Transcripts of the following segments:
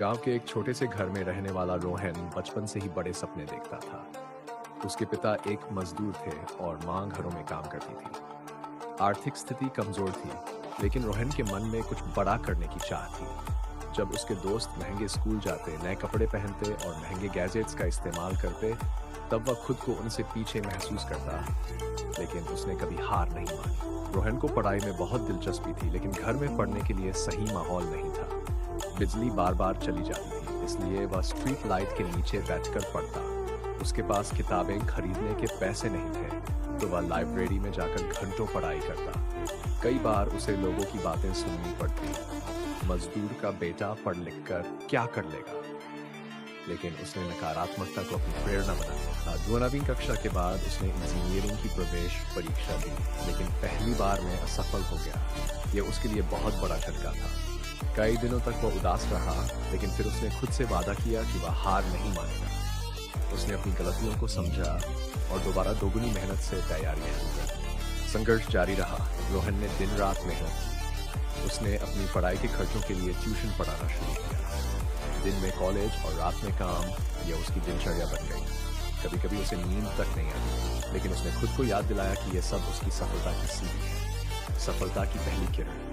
गांव के एक छोटे से घर में रहने वाला रोहन बचपन से ही बड़े सपने देखता था। उसके पिता एक मजदूर थे और मां घरों में काम करती थी। आर्थिक स्थिति कमजोर थी, लेकिन रोहन के मन में कुछ बड़ा करने की चाह थी। जब उसके दोस्त महंगे स्कूल जाते, नए कपड़े पहनते और महंगे गैजेट्स का इस्तेमाल करते, तब वह खुद को उनसे पीछे महसूस करता। लेकिन उसने कभी हार नहीं मानी। रोहन को पढ़ाई में बहुत दिलचस्पी थी, लेकिन घर में पढ़ने के लिए सही माहौल नहीं था। बिजली बार बार चली जाती थी, इसलिए वह स्ट्रीट लाइट के नीचे बैठकर पढ़ता। उसके पास किताबें खरीदने के पैसे नहीं थे, तो वह लाइब्रेरी में जाकर घंटों पढ़ाई करता। कई बार उसे लोगों की बातें सुननी पड़ती। मजदूर का बेटा पढ़ लिख कर क्या कर लेगा? लेकिन उसने नकारात्मकता को अपनी प्रेरणा बना लिया। 12वीं कक्षा के बाद उसने इंजीनियरिंग की प्रवेश परीक्षा दी, लेकिन पहली बार में असफल हो गया। यह उसके लिए बहुत बड़ा झटका था। कई दिनों तक वह उदास रहा, लेकिन फिर उसने खुद से वादा किया कि वह हार नहीं मानेगा। उसने अपनी गलतियों को समझा और दोबारा दोगुनी मेहनत से तैयारियां शुरू की। संघर्ष जारी रहा। रोहन ने दिन रात मेहनत की। उसने अपनी पढ़ाई के खर्चों के लिए ट्यूशन पढ़ाना शुरू किया। दिन में कॉलेज और रात में काम, यह उसकी दिनचर्या बन गई। कभी कभी उसे नींद तक नहीं आई, लेकिन उसने खुद को याद दिलाया कि यह सब उसकी सफलता की सीढ़ी है, सफलता की पहली किरण।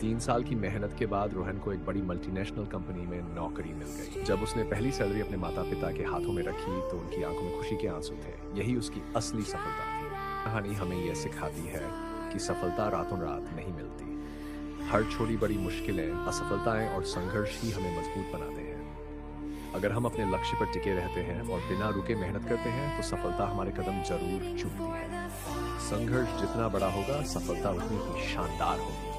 3 साल की मेहनत के बाद रोहन को एक बड़ी मल्टीनेशनल कंपनी में नौकरी मिल गई। जब उसने पहली सैलरी अपने माता पिता के हाथों में रखी, तो उनकी आंखों में खुशी के आंसू थे। यही उसकी असली सफलता थी। कहानी हमें यह सिखाती है कि सफलता रातों रात नहीं मिलती। हर छोटी बड़ी मुश्किलें, असफलताएं और संघर्ष ही हमें मजबूत बनाते हैं। अगर हम अपने लक्ष्य पर टिके रहते हैं और बिना रुके मेहनत करते हैं, तो सफलता हमारे कदम जरूर चूमती है। संघर्ष जितना बड़ा होगा, सफलता उतनी ही शानदार होगी।